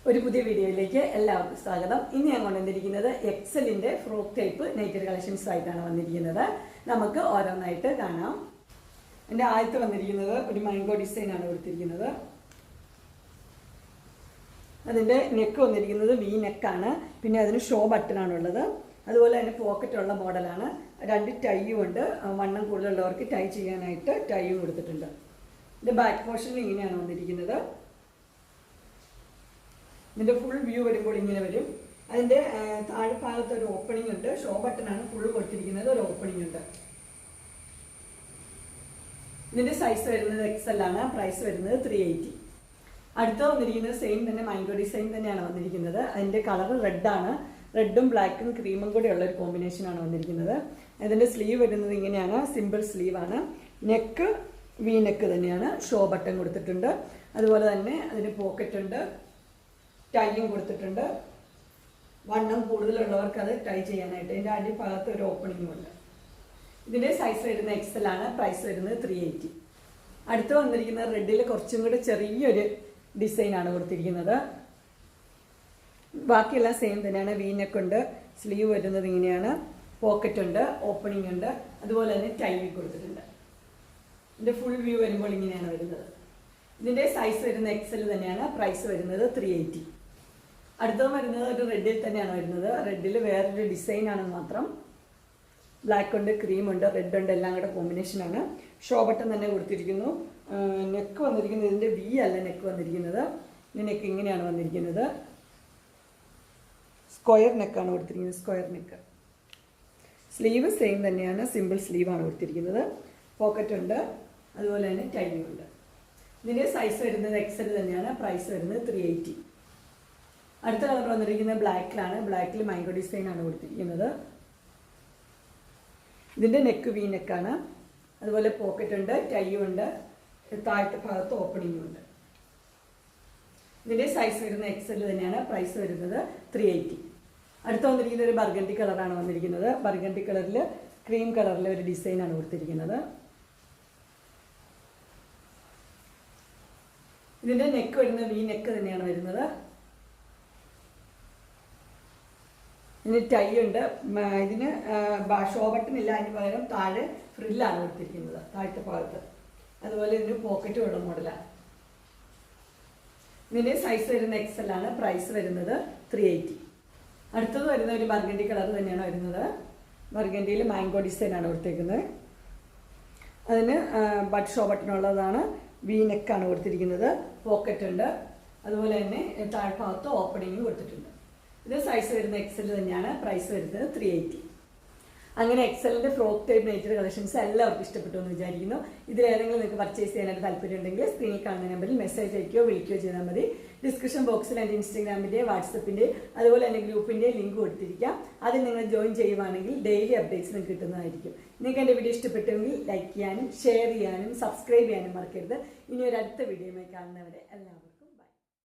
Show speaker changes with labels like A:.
A: ഒരു പുതിയ വീഡിയോയിലേക്ക് എല്ലാവർക്കും സ്വാഗതം. ഇന്ന് ഞാൻ കൊണ്ടുവന്നിരിക്കുന്നത് എക്സലിന്റെ ഫ്രോക്ക് ടൈപ്പ് നൈറ്റഡ് കളക്ഷൻസ് ആയിട്ടാണ് വന്നിരിക്കുന്നത്. നമുക്ക് ഓരോന്നായിട്ട് കാണാം. എൻ്റെ ആദ്യത്തെ വന്നിരിക്കുന്നത് ഒരു മാംഗോ ഡിസൈൻ ആണ് കൊടുത്തിരിക്കുന്നത്. അതിൻ്റെ നെക്ക് വന്നിരിക്കുന്നത് വി നെക്കാണ്. പിന്നെ അതിന് ഷോ ബട്ടണാണുള്ളത്. അതുപോലെ തന്നെ പോക്കറ്റുള്ള മോഡലാണ്. 2 ടൈയും ഉണ്ട്. വണ്ണം കൂടുതലുള്ളവർക്ക് ടൈ ചെയ്യാനായിട്ട് ടൈയും കൊടുത്തിട്ടുണ്ട്. ഇതിൻ്റെ ബാക്ക് പോർഷനിൽ ഇങ്ങനെയാണ് വന്നിരിക്കുന്നത്. ഇതിൻ്റെ ഫുൾ വ്യൂ വരുമ്പോൾ ഇങ്ങനെ വരും. അതിൻ്റെ താഴെ ഭാഗത്ത് ഒരു ഓപ്പണിംഗ് ഉണ്ട്. ഷോ ബട്ടണാണ് ഫുൾ കൊടുത്തിരിക്കുന്നത്. ഒരു ഓപ്പണിംഗ് ഉണ്ട്. ഇതിൻ്റെ സൈസ് വരുന്നത് XL ആണ്. പ്രൈസ് വരുന്നത് 380. അടുത്ത വന്നിരിക്കുന്നത് സെയിം തന്നെ മാംഗോ ഡിസൈൻ തന്നെയാണ് വന്നിരിക്കുന്നത്. അതിൻ്റെ കളർ റെഡാണ്. റെഡും ബ്ലാക്കും ക്രീമും കൂടെ ഉള്ള ഒരു കോമ്പിനേഷനാണ് വന്നിരിക്കുന്നത്. ഇതിൻ്റെ സ്ലീവ് വരുന്നത് ഇങ്ങനെയാണ്. സിമ്പിൾ സ്ലീവാണ്. നെക്ക് വി നെക്ക് തന്നെയാണ്. ഷോ ബട്ടൺ കൊടുത്തിട്ടുണ്ട്. അതുപോലെ തന്നെ അതിന് പോക്കറ്റ് ഉണ്ട്. ടൈയും കൊടുത്തിട്ടുണ്ട്. വണ്ണം കൂടുതലുള്ളവർക്ക് അത് ടൈ ചെയ്യാനായിട്ട്. ഇതിൻ്റെ അടിഭാഗത്ത് ഒരു ഓപ്പണിംഗും ഉണ്ട്. ഇതിൻ്റെ സൈസ് വരുന്നത് XL ആണ്. പ്രൈസ് വരുന്നത് 380. അടുത്ത് വന്നിരിക്കുന്നത് റെഡിൽ കുറച്ചും കൂടി ചെറിയൊരു ഡിസൈനാണ് കൊടുത്തിരിക്കുന്നത്. ബാക്കിയെല്ലാം സെയിം തന്നെയാണ്. വി നെക്ക് ഉണ്ട്. സ്ലീവ് വരുന്നത് ഇങ്ങനെയാണ്. പോക്കറ്റ് ഉണ്ട്. ഓപ്പണിംഗ് ഉണ്ട്. അതുപോലെ തന്നെ ടൈ കൊടുത്തിട്ടുണ്ട്. ഇതിൻ്റെ ഫുൾ വ്യൂ വരുമ്പോൾ ഇങ്ങനെയാണ് വരുന്നത്. ഇതിൻ്റെ സൈസ് വരുന്നത് XL തന്നെയാണ്. പ്രൈസ് വരുന്നത് 380. അടുത്തത് വരുന്നത് ഒരു റെഡിൽ തന്നെയാണ് വരുന്നത്. റെഡിൽ വേറൊരു ഡിസൈനാണ് മാത്രം. ബ്ലാക്ക് ഉണ്ട്, ക്രീം ഉണ്ട്, റെഡ് ഉണ്ട്, എല്ലാം കൂടെ കോമ്പിനേഷനാണ്. ഷോ ബട്ടൺ തന്നെ കൊടുത്തിരിക്കുന്നു. നെക്ക് വന്നിരിക്കുന്നത് ഇതിൻ്റെ വി അല്ല നെക്ക് വന്നിരിക്കുന്നത്. ഈ നെക്ക് ഇങ്ങനെയാണ് വന്നിരിക്കുന്നത്. സ്ക്വയർ നെക്കാണ് കൊടുത്തിരിക്കുന്നത്. Square neck. സ്ലീവ് സെയിം തന്നെയാണ്. സിമ്പിൾ സ്ലീവാണ് കൊടുത്തിരിക്കുന്നത്. പോക്കറ്റ് ഉണ്ട്. അതുപോലെ തന്നെ ടൈയും ഉണ്ട്. ഇതിൻ്റെ സൈസ് വരുന്നത് XL തന്നെയാണ്. പ്രൈസ് വരുന്നത് 380. അടുത്ത കളർ വന്നിരിക്കുന്നത് ബ്ലാക്കിലാണ്. ബ്ലാക്കിൽ മാംഗോ ഡിസൈനാണ് കൊടുത്തിരിക്കുന്നത്. ഇതിൻ്റെ നെക്ക് വി നെക്കാണ്. അതുപോലെ പോക്കറ്റ് ഉണ്ട്. ടൈയും ഉണ്ട്. താഴത്തെ ഭാഗത്ത് ഓപ്പണിംഗും ഉണ്ട്. ഇതിൻ്റെ സൈസ് വരുന്നത് XL തന്നെയാണ്. പ്രൈസ് വരുന്നത് 380. അടുത്ത് വന്നിരിക്കുന്നത് ഒരു ബർഗണ്ടി കളറാണ് വന്നിരിക്കുന്നത്. ബർഗണ്ടി കളറിൽ ക്രീം കളറിൽ ഒരു ഡിസൈനാണ് കൊടുത്തിരിക്കുന്നത്. ഇതിൻ്റെ നെക്ക് വരുന്നത് വി നെക്ക് തന്നെയാണ് വരുന്നത്. ഇതിന് ടൈ ഉണ്ട്. ഇതിന് ഷോ ബട്ടൺ ഇല്ല. അതിന് പകരം താഴെ ഫ്രില്ലാണ് കൊടുത്തിരിക്കുന്നത് താഴത്തെ ഭാഗത്ത്. അതുപോലെ ഇതിന് പോക്കറ്റും ഉള്ള മോഡലാണ്. ഇതിൻ്റെ സൈസ് വരുന്നത് XL ആണ്. പ്രൈസ് വരുന്നത് 380. അടുത്തത് വരുന്ന ഒരു ബർഗണ്ടി കളർ തന്നെയാണ് വരുന്നത്. ബർഗണ്ടിയിൽ മാംഗോ ഡിസൈനാണ് കൊടുത്തിരിക്കുന്നത്. അതിന് ഷോ ബട്ടൺ ഉള്ളതാണ്. വി നെക്കാണ് കൊടുത്തിരിക്കുന്നത്. പോക്കറ്റ് ഉണ്ട്. അതുപോലെ തന്നെ താഴ്ഭാഗത്ത് ഓപ്പണിങ്ങും കൊടുത്തിട്ടുണ്ട്. ഇത് സൈസ് വരുന്നത് XL തന്നെയാണ്. പ്രൈസ് വരുന്നത് 380. അങ്ങനെ എക്സലിൻ്റെ ഫ്രോക്ക് ടൈപ്പ് നൈറ്റഡ് കളക്ഷൻസ് എല്ലാവർക്കും ഇഷ്ടപ്പെട്ടു എന്ന് വിചാരിക്കുന്നു. ഇതിലേതെങ്കിലും നിങ്ങൾക്ക് പർച്ചേസ് ചെയ്യാനായിട്ട് താല്പര്യമുണ്ടെങ്കിൽ സ്ക്രീനിൽ കാണുന്ന നമ്പറിൽ മെസ്സേജ് അയക്കുകയോ വിളിക്കുകയോ ചെയ്താൽ മതി. ഡിസ്ക്രിപ്ഷൻ ബോക്സിൽ എൻ്റെ ഇൻസ്റ്റാഗ്രാമിൻ്റെ, വാട്സപ്പിൻ്റെ, അതുപോലെ തന്നെ ഗ്രൂപ്പിൻ്റെ ലിങ്ക് കൊടുത്തിരിക്കാം. അതിൽ നിങ്ങൾ ജോയിൻ ചെയ്യുവാണെങ്കിൽ ഡെയിലി അപ്ഡേറ്റ്സ് നിങ്ങൾക്ക് കിട്ടുന്നതായിരിക്കും. നിങ്ങൾക്ക് എൻ്റെ വീഡിയോ ഇഷ്ടപ്പെട്ടെങ്കിൽ ലൈക്ക് ചെയ്യാനും ഷെയർ ചെയ്യാനും സബ്സ്ക്രൈബ് ചെയ്യാനും മറക്കരുത്. ഇനി ഒരു അടുത്ത വീഡിയോയുമായി കാണുന്നവരെ എല്ലാവരും